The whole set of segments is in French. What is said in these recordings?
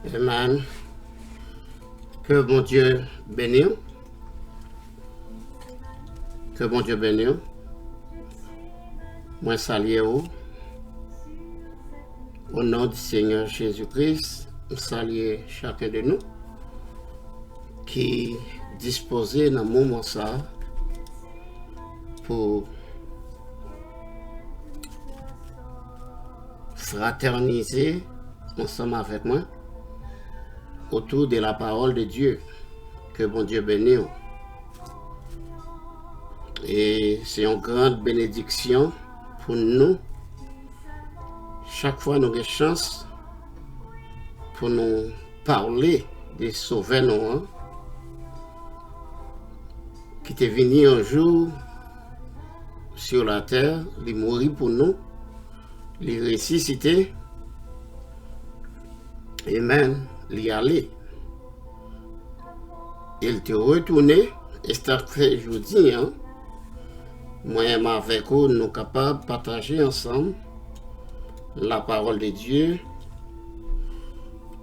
Amen. Que bon Dieu bénisse. Que bon Dieu bénisse. Moi salue vous. Au nom du Seigneur Jésus-Christ, je salue chacun de nous qui disposé dans le moment ça pour fraterniser ensemble avec moi autour de la parole de Dieu. Que bon Dieu bénisse. Et c'est une grande bénédiction pour nous. Chaque fois nous avons chance pour nous parler de sauver nous, qui est venu un jour sur la terre, il mourit pour nous, il ressuscité, amen, il allé. Il te retourné, et c'est ce que je vous dis, moi et avec vous, nous sommes capables de partager ensemble la parole de Dieu,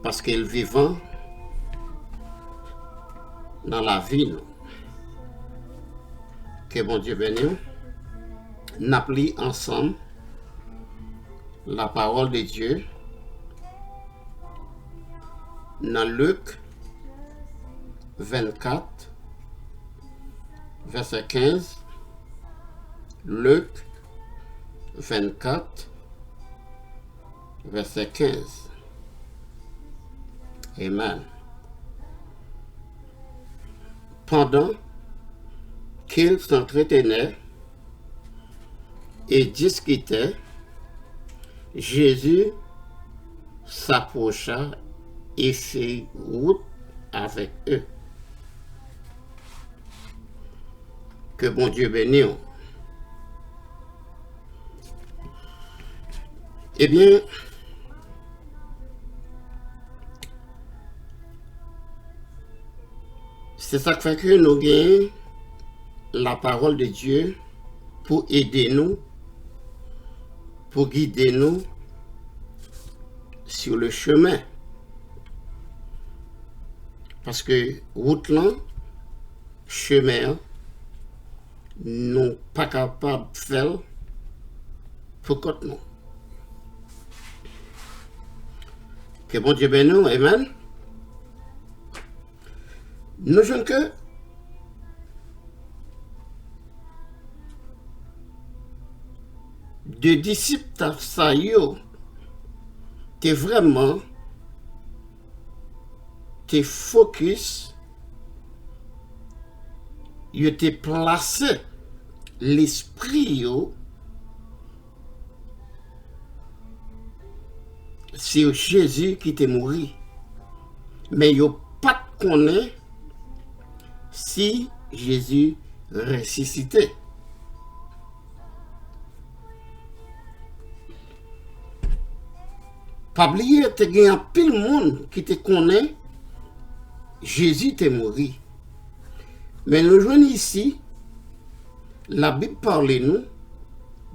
parce qu'il est vivant dans la vie. Que bon Dieu bénisse. Nous appelons ensemble la parole de Dieu dans Luc 24, verset 15. Luc 24, verset 15. Amen. Pendant qu'ils s'entretenaient et discutaient, Jésus s'approcha et fit route avec eux. Que bon Dieu bénisse. Eh bien, c'est ça qui fait que nous gagnons la parole de Dieu pour aider nous, pour guider nous sur le chemin. Parce que route là, chemin, nous pas capables de faire pour côté nous. Que bon Dieu bénisse, amen. Nous jeunes que de disciples ça yo t'es vraiment t'es focus yo t'es placé l'esprit yo sur Jésus qui t'est mort, mais yo pas connaît si Jésus ressuscité. Pas oublier, te gen un pile monde qui te connaît Jésus t'est mort. Mais nous jouons ici, la Bible parle nous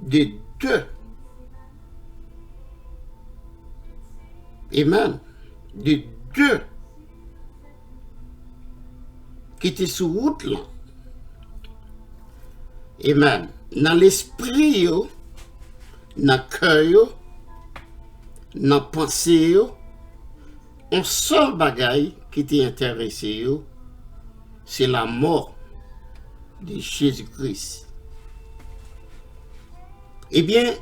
de deux. Amen. De deux qui étaient sur route là. Amen. Dans l'esprit, dans le cœur, dans la pensée, un seul bagaille qui t'est intéressé, c'est la mort de Jésus-Christ. Eh bien,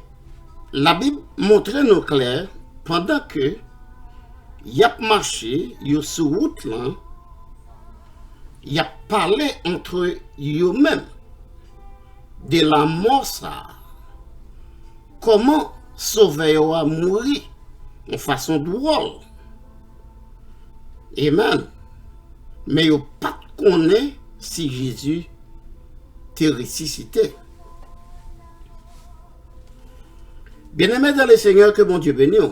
la Bible montre nous clair, pendant que y a marché, yo sur route là, y a parlé entre eux-mêmes de la mort ça. Comment sauver a mourir en façon drôle. Amen. Mais yo pas connaît si Jésus t'est ressuscité. Bien-aimé dans le Seigneur, que bon Dieu bénisse.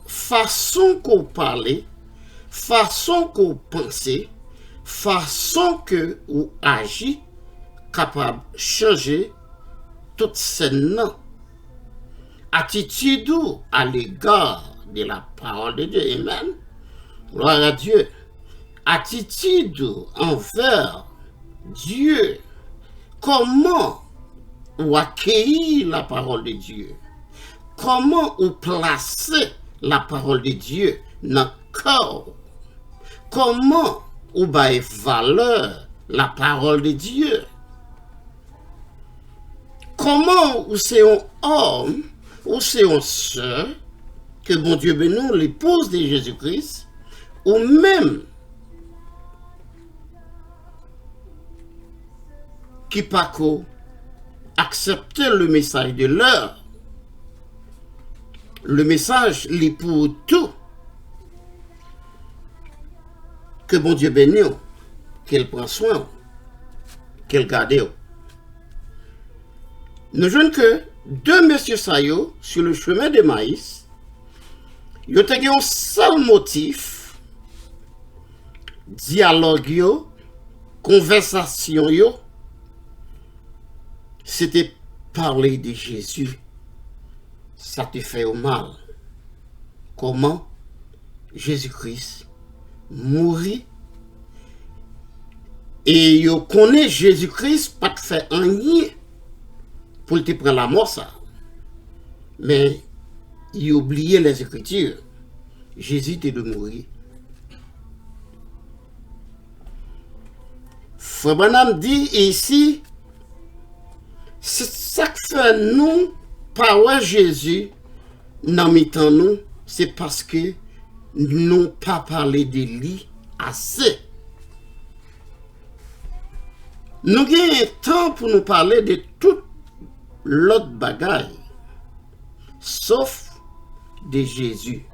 Façon qu'on parle, façon qu'on pense, façon que ou agit, capable de changer toute scène. Attitude à l'égard de la parole de Dieu. Amen. Gloire à Dieu. Attitude envers Dieu. Comment ou accueillir la parole de Dieu? Comment ou placer la parole de Dieu dans le cœur? Comment ou bailler valeur la parole de Dieu? Comment ou c'est un homme ou c'est une sœur que bon Dieu bénisse l'épouse de Jésus-Christ ou même qui pas accepter le message de l'heure. Le message est pour tout. Que bon Dieu bénisse, qu'elle prend soin, qu'elle garde. Nous voyons que deux messieurs Sayo sur le chemin de maïs, ils ont un seul motif, dialogue, conversation, c'était parler de Jésus. Ça te fait au mal. Comment Jésus-Christ mourit et yo connaît Jésus-Christ pas te fait rien pour te prendre la mort ça. Mais il oubliait les Écritures. Jésus était de mourir. Frère Branham dit ici, c'est ça que fait nous, par Jésus, dans mi-temps nous, c'est parce que nous n'avons pas parlé de lui assez. Nous avons un temps pour nous parler de toute l'autre bagaille, sauf de Jésus.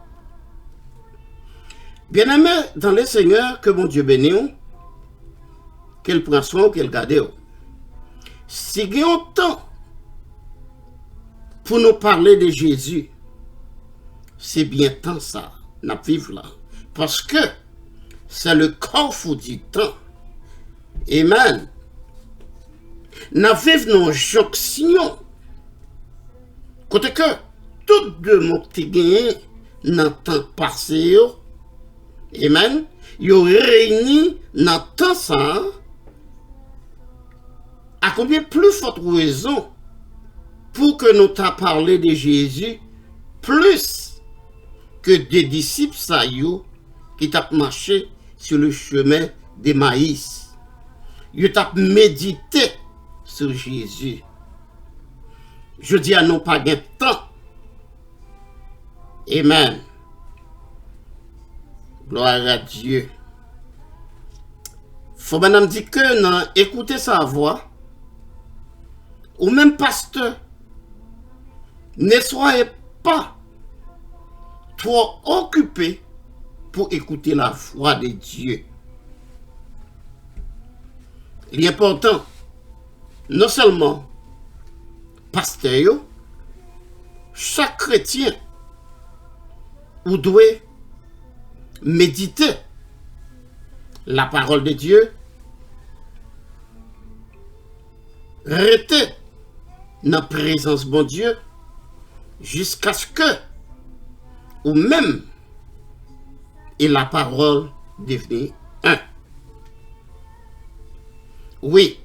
Bien-aimé dans le Seigneur, que mon Dieu bénisse, qu'elle prend soin, qu'elle garde. Si nous avons un temps pour nous parler de Jésus, c'est bien temps ça, nous vivons là. Parce que c'est le corps du temps. Amen. Nous vivons nos jonctions. Côté que tout de mon qui gagne dans le temps passé, amen, ils réunis dans le temps ça. À combien plus forte raison pour que nous t'a parlé de Jésus plus que des disciples saillots qui t'a marché sur le chemin de maïs. Ils t'a médité sur Jésus. Je dis à nous pas de temps. Amen. Gloire à Dieu. Faut madame dire que non, écoutez sa voix. Ou même pasteur, ne soyez pas trop occupé pour écouter la voix de Dieu. Il est important, non seulement pasteur, chaque chrétien, vous devez méditer la parole de Dieu, rester dans la présence de bon Dieu jusqu'à ce que ou même et la parole devienne un. Oui,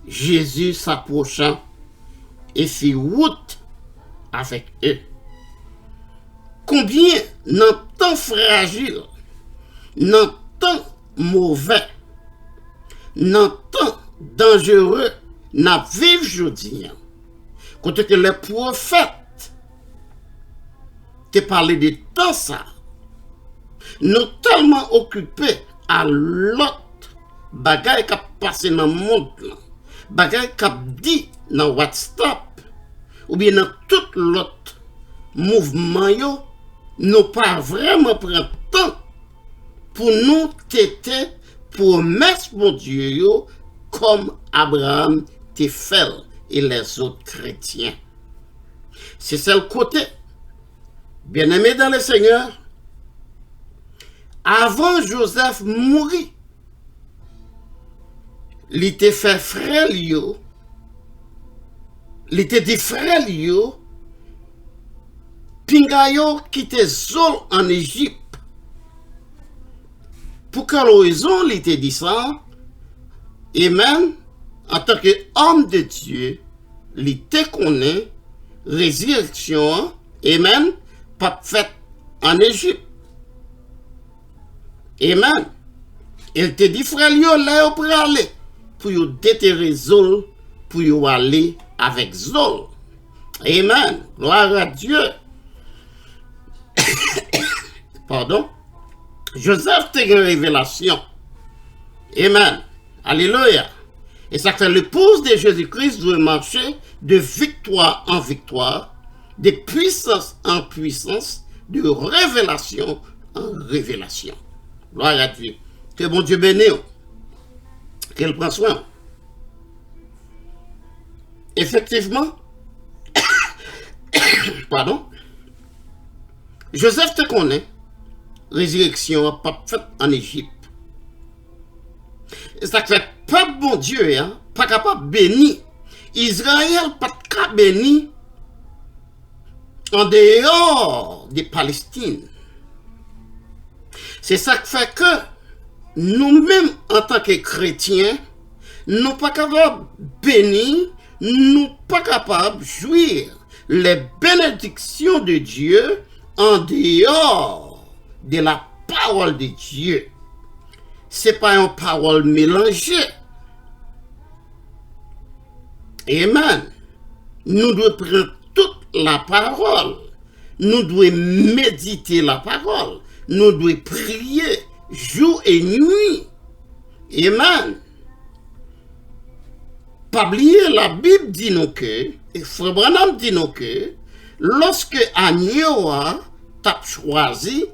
Jésus s'approcha et fit route avec eux. Combien dans temps fragile, dans temps mauvais, dans temps dangereux, n'a vivre aujourd'hui. Quand que les prophètes te parlé de temps ça, nous tellement occupés à l'autre bagaille qui a passé dans le monde, bagaille qui a dit dans WhatsApp, ou bien dans tout l'autre mouvement, nous pas vraiment prendre temps pour nous têter promesse mon Dieu comme Abraham te fait et les autres chrétiens. C'est ça le côté. Bien-aimé dans le Seigneur, avant Joseph mourit, il était fait frère, il était des frères, Pingayo quitte Zol en Égypte. Pour quelle raison il te dit ça? Amen. En tant qu'homme de Dieu, il te connaît résurrection, amen, pas faite en Égypte. Amen. Il te dit, frère, là, pour aller, pour déterrer Zol, pour aller avec Zol. Amen. Gloire à Dieu. Pardon. Joseph a une révélation. Amen. Alléluia. Et ça fait l'épouse de Jésus-Christ doit marcher de victoire en victoire, de puissance en puissance, de révélation en révélation. Gloire à Dieu. Que bon Dieu bénisse. Qu'il prend soin. Effectivement, pardon, Joseph te connaît, résurrection pas faite en Égypte. Et ça fait pas bon Dieu, hein, pas capable de bénir. Israël pas capable de bénir en dehors de Palestine. C'est ça qui fait que nous-mêmes, en tant que chrétiens, nous pas capables de bénir, nous pas capables de jouir les bénédictions de Dieu en dehors de la parole de Dieu. Ce n'est pas une parole mélangée. Amen. Nous devons prendre toute la parole. Nous devons méditer la parole. Nous devons prier jour et nuit. Amen. Pas oublier, la Bible dit nous que, et Frère Branham dit nous que, lorsque Agnoa t'a choisi,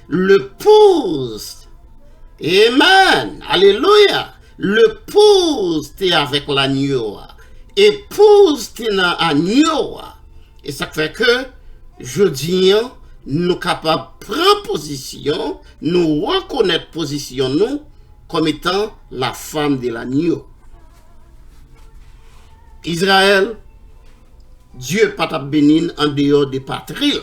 le pousse. Amen. Alléluia. Le pousse t'es avec l'agneau. Épouse t'es dans l'agneau. Et ça fait que, je dis, nous capables de prendre position, nous reconnaître position nous comme étant la femme de l'agneau. Israël, Dieu pas t'a béni en dehors des patries.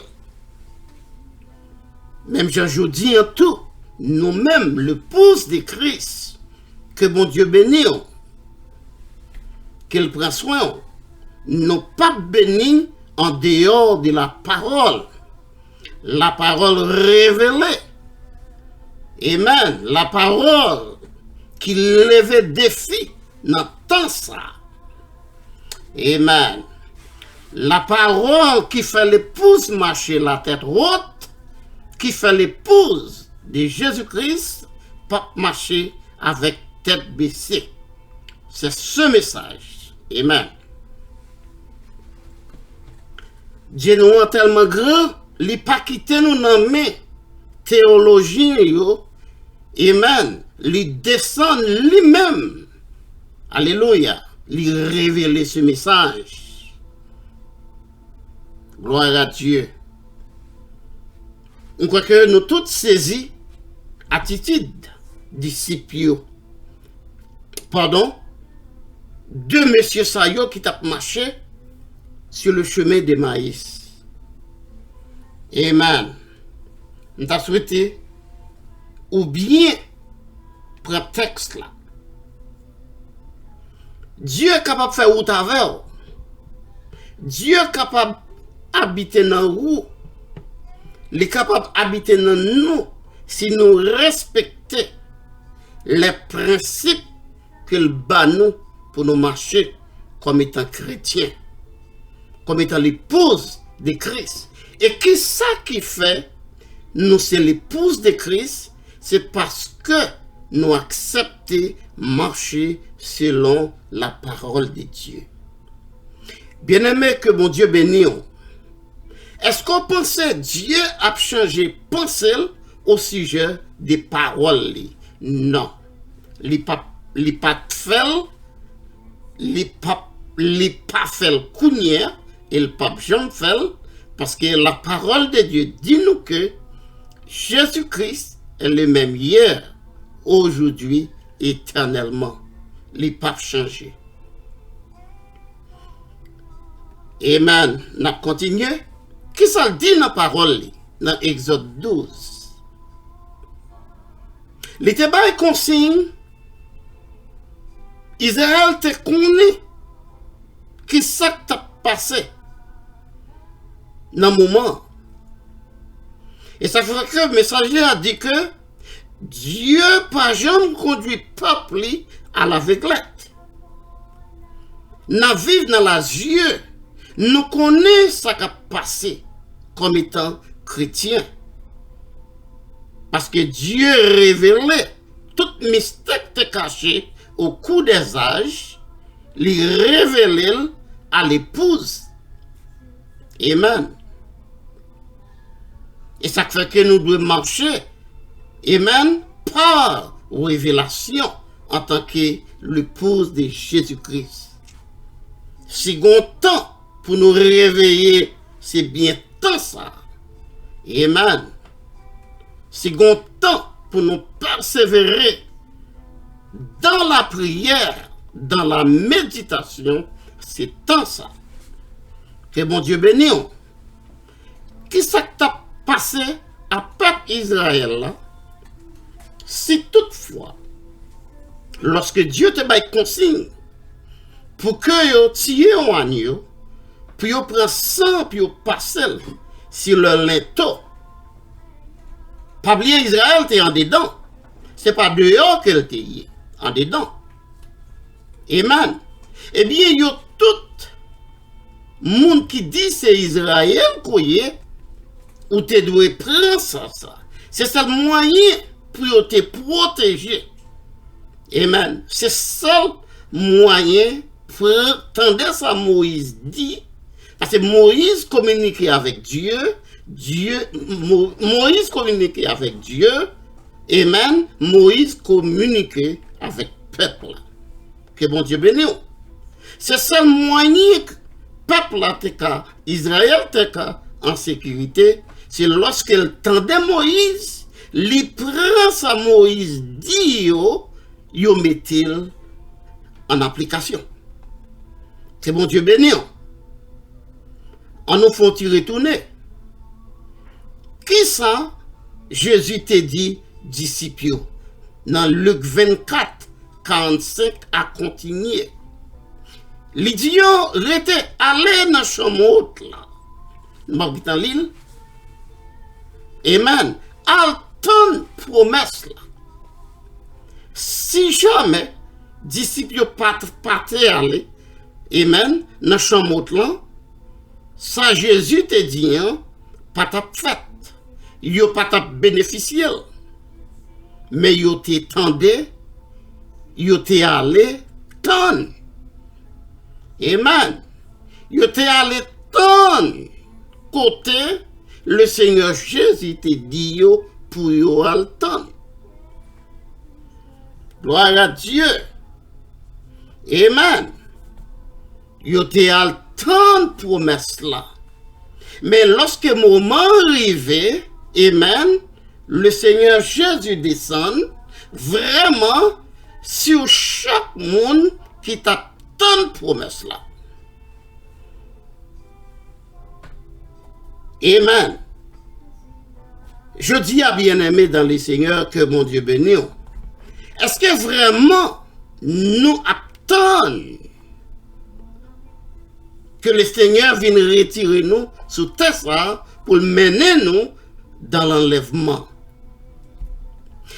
Même je dis en tout, nous-mêmes, le pouce de Christ, que bon Dieu bénisse, qu'il prend soin, nous pas bénis en dehors de la parole révélée. Amen. La parole qui levait défi dans temps ça. Amen. La parole qui fait l'épouse marcher la tête haute, qui fait l'épouse de Jésus-Christ, pas marcher avec tête baissée. C'est ce message. Amen. Dieu nous est tellement grand, il n'a pas quitté nous dans mes théologiens. Amen. Il descend lui-même. Alléluia. Il révèle ce message. Gloire à Dieu. On croit que nous tous saisis attitude disciples. Pardon, deux messieurs Sayo qui tapent marché sur le chemin de maïs. Amen. Nous t'a souhaité ou bien prendre texte là. Dieu est capable de faire route avec. Dieu est capable d'habiter dans nous. Il est capable d'habiter dans nous si nous respectons les principes qu'il bat nous pour nous marcher comme étant chrétiens, comme étant l'épouse de Christ. Et qui ça qui fait nous c'est l'épouse de Christ, c'est parce que nous acceptons marcher selon la parole de Dieu. Bien-aimé, que mon Dieu bénisse. Est-ce qu'on pensait Dieu a changé pensée au sujet des paroles? Non. Il pas fait, il pas fait le cougnière, il pas jamais fait, parce que la parole de Dieu dit nous que Jésus-Christ est le même hier, aujourd'hui, éternellement. Il pas changé. Amen. N'a continué. Qui ça dit dans la parole, dans Exode 12? Il était pas consigne, Israël te connaît, qui ça t'a passé dans le moment. Et ça fait que le messager a dit que Dieu pas jamais conduit peuple à l'aveuglette. Nous vivons dans la Dieu, nous connaissons ce qui a passé comme étant chrétien. Parce que Dieu révélait tout mystère qui est caché au cours des âges, il révélait à l'épouse. Amen. Et ça fait que nous devons marcher, amen, par révélation en tant que l'épouse de Jésus-Christ. Si on temps pour nous réveiller, c'est bien temps ça. Amen. Si on temps pour nous persévérer dans la prière, dans la méditation, c'est temps ça. Que bon Dieu bénisse. Qui ça t'a passé à peuple Israël là? Si toutefois, lorsque Dieu te baille consigne pour que yo tire un agneau, pour yo prendre sang, puis yo passe sur le linteau, pas oublier Israël t'es en dedans. C'est pas dehors qu'elle t'est en dedans. Amen. Eh bien, yo tout monde qui dit c'est Israël koye, ou te doit prendre ça. C'est ça le moyen pour te protéger. Amen. C'est ça le moyen pour tendre ça Moïse dit. Parce que Moïse communiquait avec Dieu. Moïse communiquait avec Dieu. Amen. Moïse communiquait avec le peuple. Que bon Dieu bénisse. C'est ça le moyen que le peuple Israël en sécurité. C'est lorsqu'il tendait Moïse, il prend sa Moïse dit yo met-il en application. C'est bon Dieu béni. On nous faut retourner. Qui ça Jésus t'a dit disciples dans Luc 24, 45 à continuer. L'idiot était allé dans la chambre là. Nous dans l'île. Amen. Alton promesse là. Si jamais disciples pas aller, amen, dans chambre là, ça Jésus te dit pas t'a fait. Yo pas t'a bénéficié. Mais yo te tendé, yo te allé ton. Amen. Yo te allé ton côté le Seigneur Jésus te dit pour yo attendre. Gloire à Dieu. Amen. Yo te attendre promesse là. Mais lorsque le moment arrivé, amen, le Seigneur Jésus descend vraiment sur chaque monde qui t'attend promesse là. Amen. Je dis à bien-aimé dans les seigneurs que mon Dieu bénisse. Est-ce que vraiment nous attendons que le Seigneur vienne retirer nous sous terre pour mener nous dans l'enlèvement?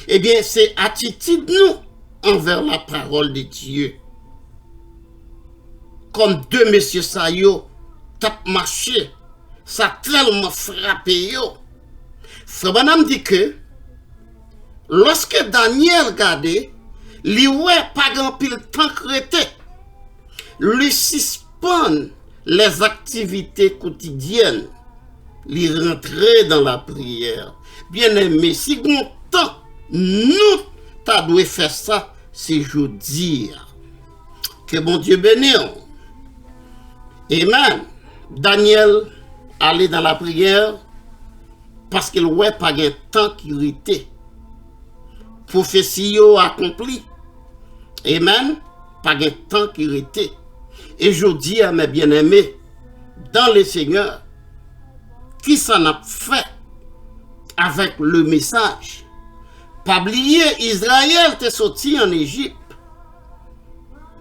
Eh bien, c'est attitude nous envers la parole de Dieu. Comme deux messieurs Sayo tap marché, ça a tellement frappé yo. Frère Branham dit que lorsque Daniel regardait, lui ouais pas grand pile temps crété, lui suspend les activités quotidiennes, lui rentrer dans la prière. Bien aimé, si bon temps nous t'as dû faire ça, c'est aujourd'hui. Que bon Dieu bénisse. Amen. Daniel allait dans la prière parce qu'il ouais pas de temps qui était. Prophétie accomplie. Amen. Pas de temps qui était. Et je dis à mes bien-aimés, dans le Seigneur, qui s'en a fait avec le message. Pas oublier, Israël t'est sorti en Égypte.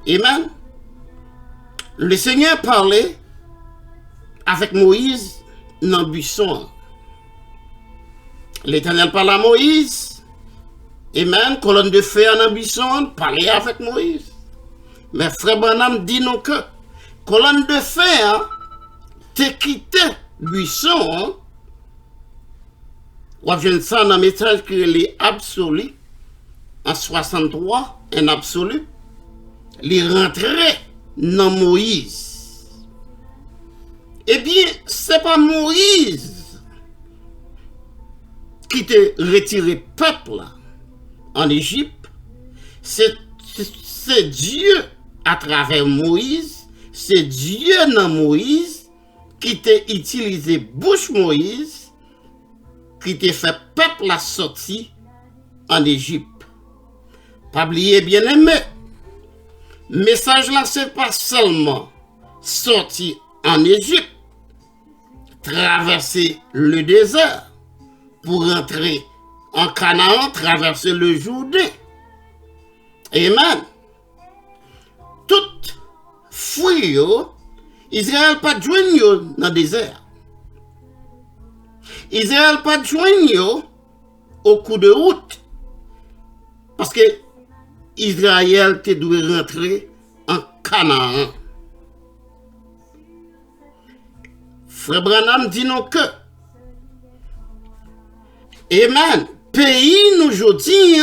Amen. Le Seigneur parlait avec Moïse dans le buisson. L'Éternel parle à Moïse. Amen. Colonne de feu dans le buisson, parlait avec Moïse. Mais frère Branham dit nous que colonne de feu, t'es quitté buisson. On vient ça dans le message qui est absolu. En 63, un absolu. Il rentrait dans Moïse. Eh bien, ce n'est pas Moïse qui te retiré peuple en Égypte. C'est Dieu à travers Moïse. C'est Dieu dans Moïse qui t'a utilisé bouche Moïse, qui t'a fait peuple la sortie en Égypte. Pas oublier bien aimé. Message là, c'est pas seulement sorti en Égypte, traverser le désert pour entrer en Canaan, traverser le Jourdain. Amen. Tout fruit, Israël pas joindre dans le désert. Israël pas joindre au coup de route. Parce que Israël te doit rentrer en Canaan. Frère Branham dit non que, amen, pays nous aujourd'hui,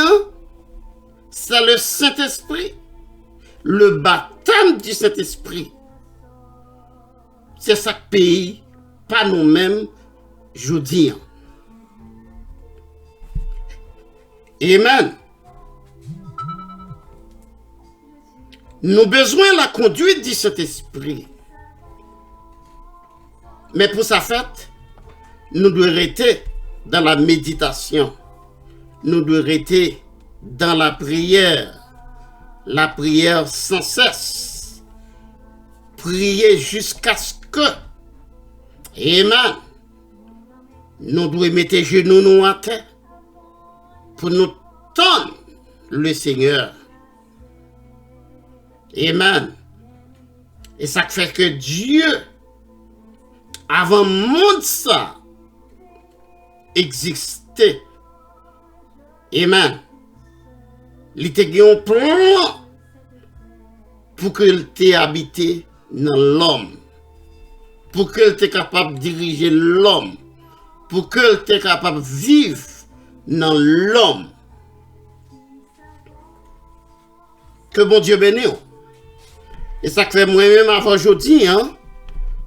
c'est le Saint-Esprit, le baptême du Saint-Esprit. C'est ça que pays, pas nous-mêmes, aujourd'hui. Amen. Nous avons besoin de la conduite du Saint-Esprit. Mais pour ça fait, nous devons rester dans la méditation. Nous devons rester dans la prière sans cesse. Prier jusqu'à ce que, amen, nous devons mettre les genoux nous à terre pour nous tendre le Seigneur. Amen. Et ça fait que Dieu, avant le monde ça, existait. Amen. Il était un plan pour qu'il t'ait habité dans l'homme. Pour qu'il t'ait capable de diriger l'homme. Pour qu'il t'ait capable de vivre dans l'homme. Que bon Dieu bénisse. Et ça fait moi-même avant aujourd'hui,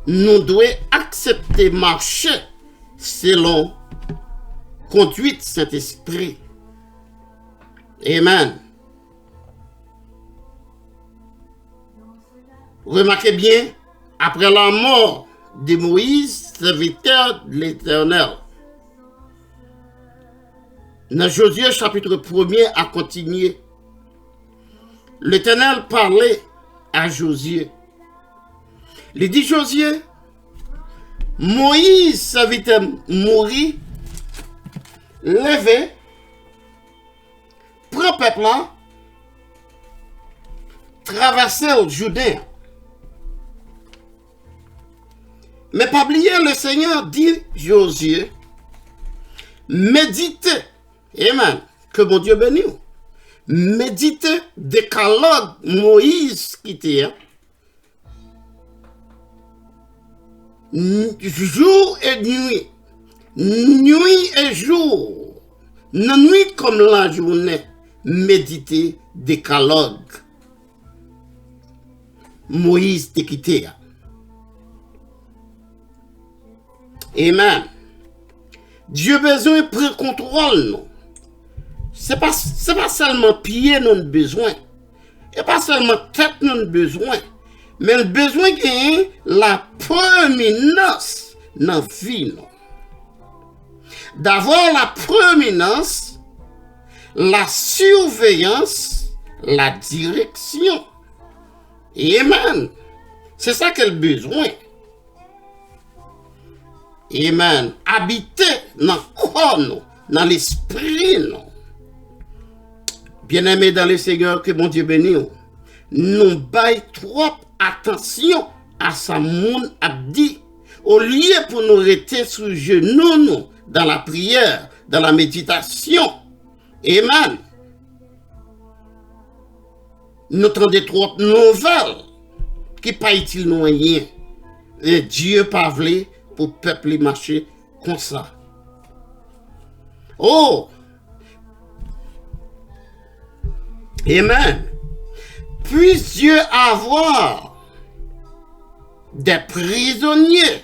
nous devons accepter marcher selon conduite Saint-Esprit. Amen. Remarquez bien, après la mort de Moïse, serviteur de l'Éternel, dans Josué chapitre 1er a continué. L'Éternel parlait à Josué. Il dit Josué, Moïse serviteur mourir, levé, prend peuple là, traverser le Jourdain. Mais pas oublier, le Seigneur dit Josué, méditez, amen, que mon Dieu bénisse. Méditez décalogue Moïse qui était jour et nuit, nuit et jour, la nuit comme la journée, méditez décalogue Moïse te quitté. Amen. Dieu besoin de prendre contrôle nous. C'est pas seulement pied nous besoin. Et pas seulement tête nous besoin. Mais le besoin de la prééminence dans la vie. D'avoir la prééminence, la surveillance, la direction. Amen. C'est ça qu'elle a besoin. Amen. Habiter dans le corps, dans l'esprit. Bien-aimés dans le Seigneur, que mon Dieu bénisse. Nous baillons trop attention à sa monde a dit. Au lieu pour nous rester sous genoux dans la prière, dans la méditation. Amen. Nous entendons trop de nouvelles qui pas utile nous rien. Et Dieu pas voulu pour peuple marcher comme ça. Oh! Amen. Puisse Dieu avoir des prisonniers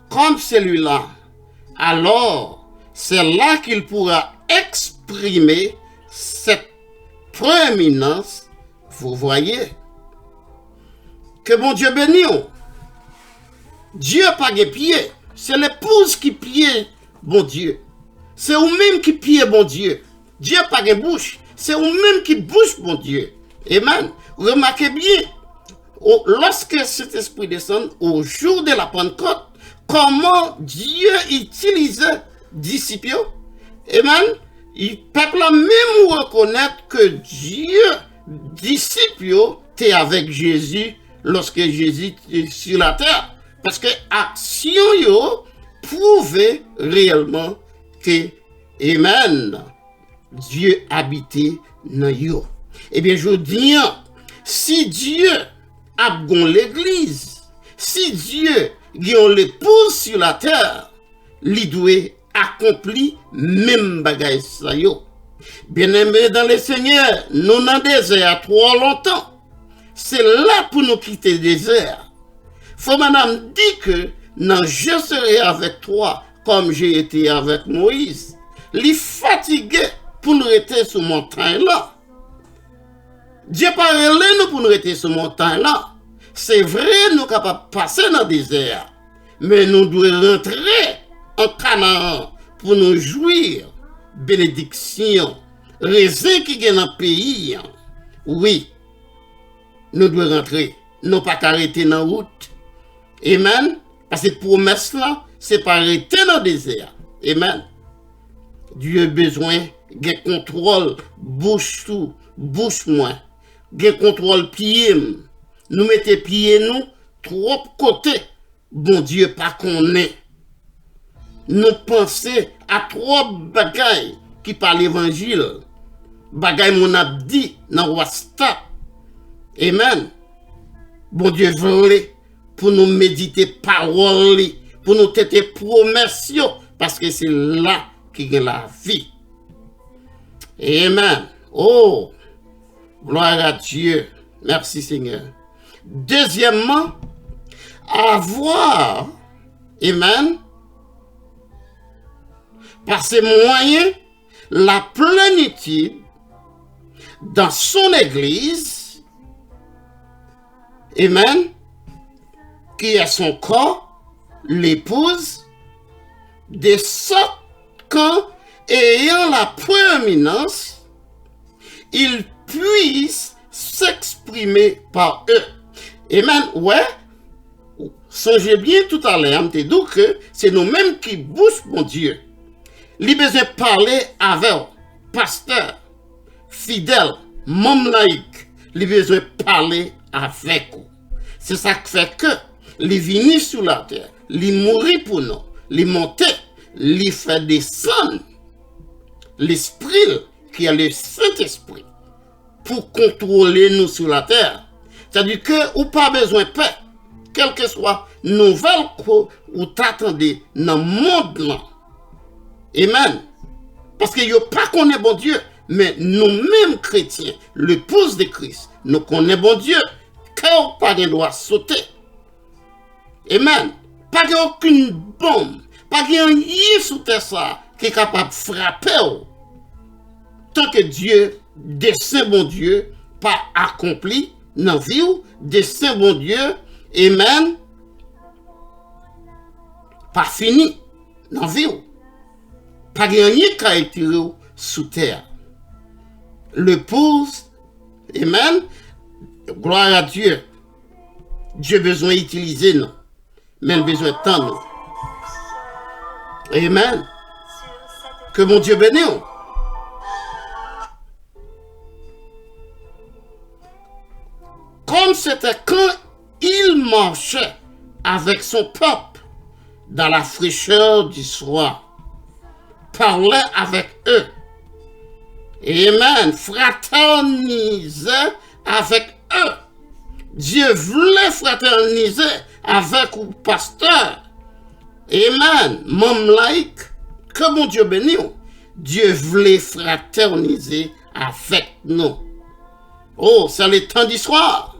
comme celui-là, alors c'est là qu'il pourra exprimer cette prééminence. Vous voyez que mon Dieu bénisse. Dieu pas de pied, c'est l'épouse qui plie bon Dieu. C'est vous-même qui plie bon Dieu. Dieu pas de bouche, c'est vous-même qui bouche bon Dieu. Amen. Remarquez bien, lorsque cet esprit descend au jour de la Pentecôte, comment Dieu utilisait disciples. Amen. Le peuple a même reconnaître que Dieu, disciples, était avec Jésus lorsque Jésus était sur la terre. Parce que l'action prouvait réellement que, Amen, Dieu habitait dans eux. Eh bien, je dis, si Dieu a gon l'église, si Dieu a l'épouse sur la terre, il doit accomplir même bagaille ça yo. Bien-aimés dans le Seigneur, nous dans le désert trop longtemps. C'est là pour nous quitter le désert. Faut madame dit que non, je serai avec toi comme j'ai été avec Moïse. Il est fatigué pour nous rester sur montagne là. Dieu pas relé nous pour nous rester sur montagne là. C'est vrai, nous sommes capables de passer dans le désert. Mais nous devons rentrer en Canaan pour nous jouir. Bénédiction. Raisin qui est dans le pays. Oui. Nous devons rentrer. Nous pas arrêter dans la route. Amen. Parce que promesse là, c'est pas arrêter dans le désert. Amen. Dieu a besoin de contrôle. Bouche tout. Bouche moins. De contrôle pied. Nous mettons pieds nous trop côté. Bon Dieu pas qu'on est. Nous pensons à trois bagailles qui parlent l'évangile. Bagailles mon a dit dans WhatsApp. Amen. Bon Dieu veut pour nous méditer parole, pour nous têter promesses, parce que c'est là qu'il y a la vie. Amen. Oh, gloire à Dieu. Merci Seigneur. Deuxièmement, avoir, amen, par ces moyens, la plénitude dans son église, amen, qui est son corps, l'épouse, de sorte qu'ayant la prééminence, il puisse s'exprimer par eux. Amen. Ouais. Songez bien tout à l'heure, je dit que c'est nous-mêmes qui bouge mon Dieu. Il besoin de parler avec pasteur, fidèle, membre laïque. Il besoin de parler avec vous. C'est ça qui fait que il vient sur la terre, il mourit pour nous, il monte, il fait descendre l'esprit qui est le Saint-Esprit pour contrôler nous sur la terre. C'est-à-dire que ou pas besoin de paix, quelle que soit nouvelle que vous t'attendez dans le monde là. Amen. Parce que yo pas connaît bon Dieu, mais nous-mêmes chrétiens, l'épouse de Christ, nous connaissons bon Dieu, car pas de droit sauter. Amen. Pas de aucune bombe, pas de rien sous terre ça qui est capable de frapper. Tant que Dieu, dessein bon Dieu, pas accompli dans la vie, dessein bon Dieu, amen, pas fini dans la vie. Pas de rien qui a été sous terre. L'épouse, amen, gloire à Dieu. Dieu a besoin d'utiliser nous, mais il a besoin de temps nous. Amen. Que mon Dieu bénisse. Comme c'était quand il marchait avec son peuple dans la fraîcheur du soir, parlait avec eux. Amen. Fraternisait avec eux. Dieu voulait fraterniser avec le pasteur. Amen. Mon laïc, que mon Dieu bénisse. Dieu voulait fraterniser avec nous. Oh, c'est le temps du soir.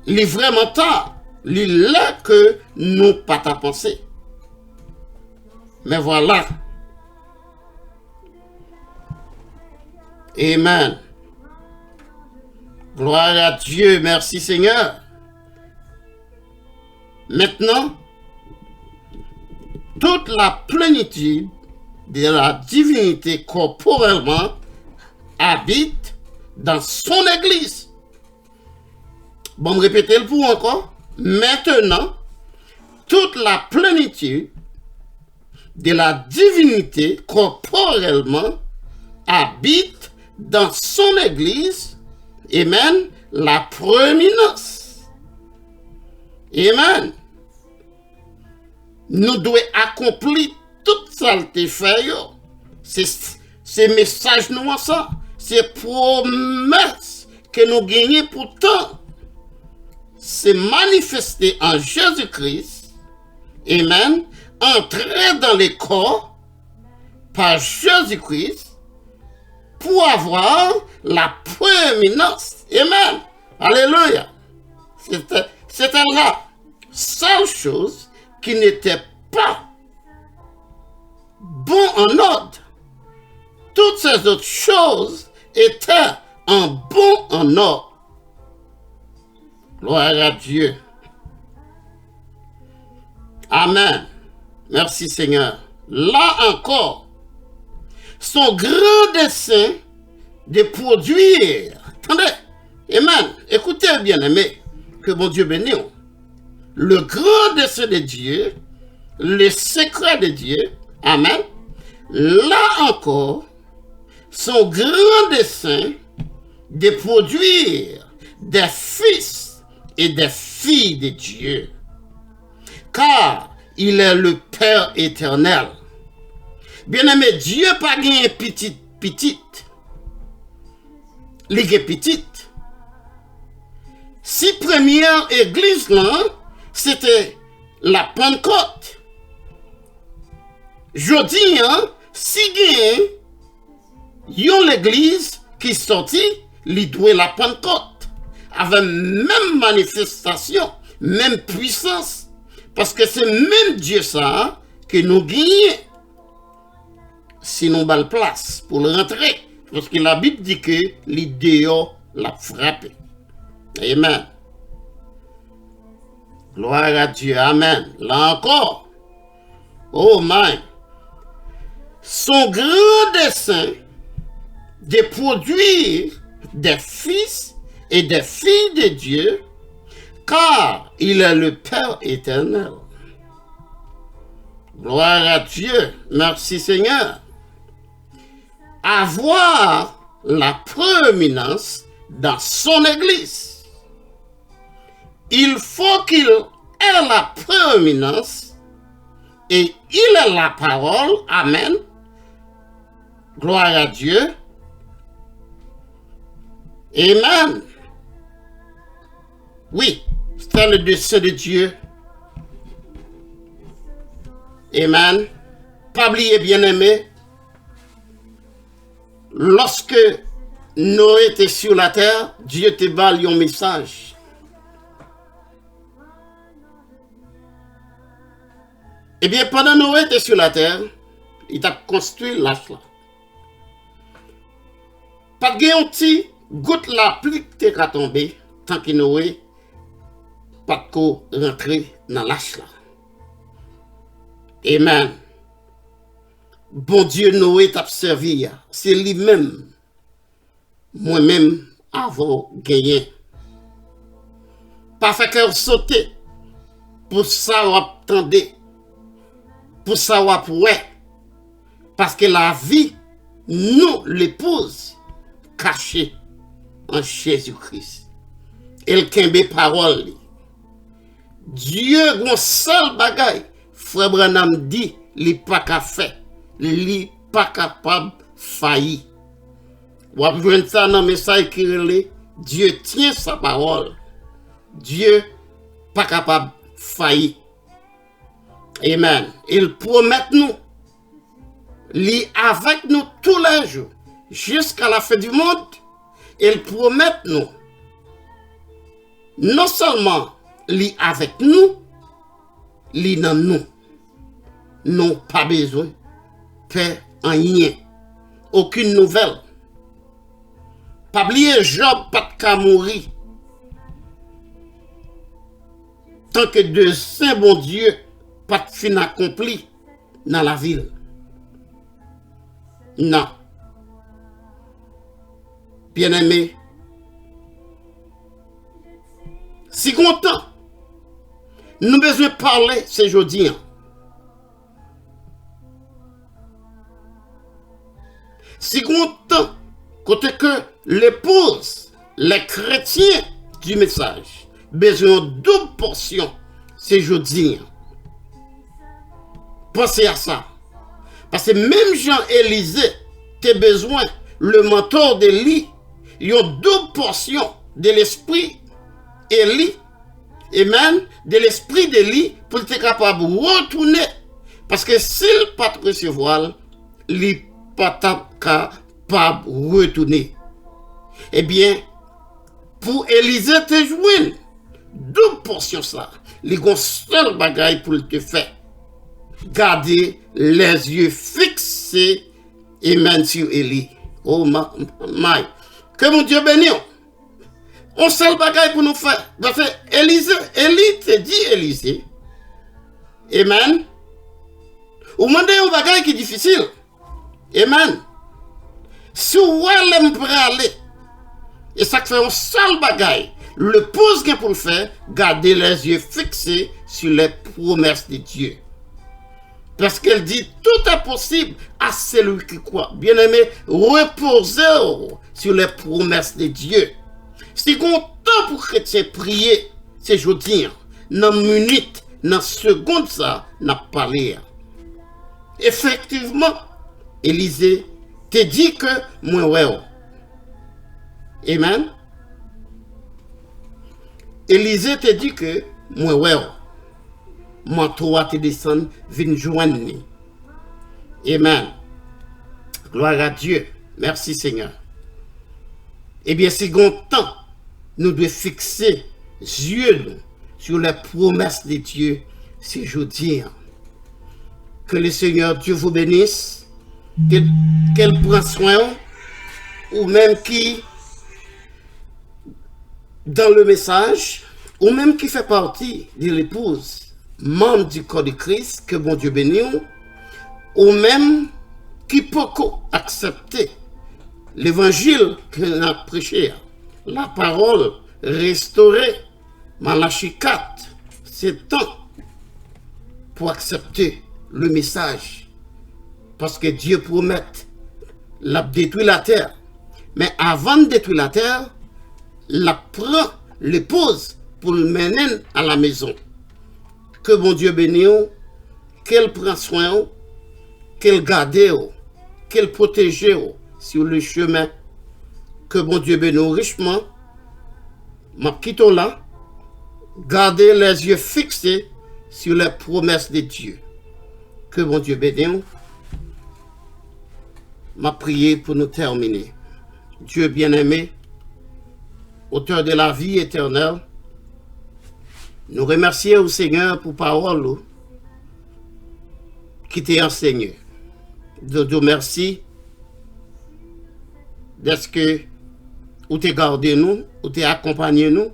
Il est vraiment tard. Il est là que nous pas à penser. Mais voilà. Amen. Gloire à Dieu. Merci Seigneur. Maintenant, toute la plénitude de la divinité corporellement habite dans son église. Bon, me répétez le pour encore. Maintenant, toute la plénitude de la divinité corporellement habite dans son église. Amen. La prééminence. Amen. Nous devons accomplir toute saleté fait. C'est message nous ça. C'est promesse que nous gagnons pourtant. C'est manifesté en Jésus-Christ. Amen. Entrer dans les corps par Jésus-Christ pour avoir la prééminence. Amen. Alléluia. C'était la seule chose qui n'était pas bon en ordre. Toutes ces autres choses étaient en ordre. Gloire à Dieu. Amen. Merci Seigneur. Là encore, son grand dessein de produire. Attendez. Amen. Écoutez bien aimé. Que mon Dieu bénisse. Le grand dessein de Dieu, le secret de Dieu. Amen. Là encore, son grand dessein de produire des fils et des filles de Dieu. Car il est le Père éternel. Bien-aimé, Dieu pas gagné petite. Il est petite. Si première église là, c'était la Pentecôte. Je dis, si il y a l'église qui sortit, il doit la Pentecôte. Avec même manifestation, même puissance. Parce que c'est même Dieu ça que nous gagnons. Si nous avons la place pour le rentrer. Parce que la Bible dit que l'idée l'a frappé. Amen. Gloire à Dieu. Amen. Là encore. Oh my. Son grand dessein de produire des fils et des filles de Dieu, car il est le Père éternel. Gloire à Dieu. Merci Seigneur. Avoir la prééminence dans son église. Il faut qu'il ait la prééminence et il est la parole. Amen. Gloire à Dieu. Amen. Oui, c'est le dessein de Dieu. Amen. Pas oublier, bien-aimé, lorsque Noé était sur la terre, Dieu te balle un message. Eh bien, pendant Noé était sur la terre, il a construit l'arche là. Pas de petit goutte la pluie qui est tombée tant que Noé pas de rentrer dans l'arche là. Amen. Bon Dieu, Noé t'a servi. C'est lui-même, moi-même, avant gagné. Pas fait cœur sauter. Pour ça, on attendait. pour savoir pour parce que la vie, nous, l'épouse, cachée en Jésus-Christ. Elle kembe parole. Dieu, gon seul bagay, frère Branham dit, li pas ka fait, li pas capable failli. Ou apjouen ça dans message qui relait, Dieu tient sa parole. Dieu pas capable failli. Amen. Il promet nous, li avec nous tous les jours, jusqu'à la fin du monde. Il promet nous, non seulement li avec nous, li dans nous. Non, pas besoin, faire rien, aucune nouvelle. Pas oublier Job, pas de cas mourir. Tant que de saint bon Dieu, pas de fin accompli dans la ville. Non. Bien-aimé, si content, nous besoin parler ce jeudi. Si content, côté que l'épouse, les chrétiens du message, besoin de double portion ce jeudi. Pensez à ça. Parce que même Jean-Élisée, tu as besoin, le mentor d'Élie, il y a double portion de l'esprit Élie, et même de l'esprit d'Élie, pour être capable de retourner. Parce que s'il ne pas recevoir, il n'est pas capable de retourner. Eh bien, pour Élisée te joindre, double portion ça, il y a un seul bagage pour te faire. Garder les yeux fixés et même sur Élie. Oh my. Que mon Dieu bénisse. On seul bagaille pour nous faire. Parce que Élie te dit Élisée. Amen. Ou demandez un bagaille qui est difficile. Amen. Si vous voulez me aller, et ça fait un seul bagaille, le pose qu'il pour le faire, garder les yeux fixés sur les promesses de Dieu. Parce qu'elle dit, tout est possible à celui qui croit. Bien-aimé, reposez sur les promesses de Dieu. Si on temps pour chrétien prier, c'est aujourd'hui. Dans minute, dans seconde, ça n'a pas l'air. Effectivement, Élisée te dit que moi, ouais. Amen. Élisée te dit que moi, ouais. Moi, toi, te descends, viens joindre. Amen. Gloire à Dieu. Merci, Seigneur. Eh bien, si on temps, nous devons fixer yeux sur les promesses de Dieu, c'est aujourd'hui. Que le Seigneur Dieu vous bénisse, qu'elle prenne soin, ou même qui, dans le message, ou même qui fait partie de l'épouse, membre du corps de Christ, que bon Dieu bénisse, ou même qui peut accepter l'évangile que nous avons prêché, la parole restaurée, Malachie 4, c'est temps pour accepter le message. Parce que Dieu promet de détruire la terre. Mais avant de détruire la terre, la prend l'épouse pour le mener à la maison. Que bon Dieu bénisse, qu'elle prend soin, qu'elle garde, qu'elle protège sur le chemin. Que bon Dieu bénisse richement. Ma quitte là, gardez les yeux fixés sur les promesses de Dieu. Que bon Dieu bénisse. Ma prière pour nous terminer. Dieu bien-aimé, auteur de la vie éternelle, nous remercions au Seigneur pour parole qui t'a enseigné. Dieu merci d'être que ou t'es gardé nous, ou t'es accompagné nous.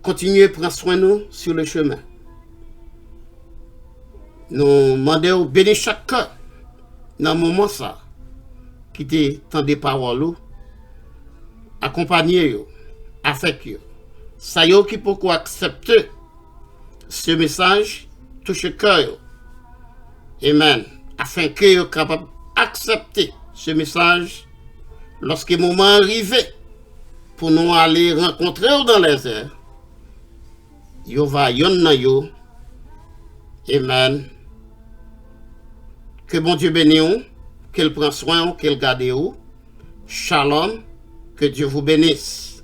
Continuez à prendre soin de nous sur le chemin. Nous demandons bénir chaque cœur dans le moment ça, qui te tend des paroles, accompagner avec eux. Ça y est qui peut accepter ce message touche le cœur. Amen. Afin que vous capable d'accepter ce message lorsque le moment arrive pour nous aller rencontrer dans les airs. Yo va yon nan yo. Amen. Que bon Dieu bénisse vous, qu'il prenne soin, qu'il garde vous. Shalom. Que Dieu vous bénisse.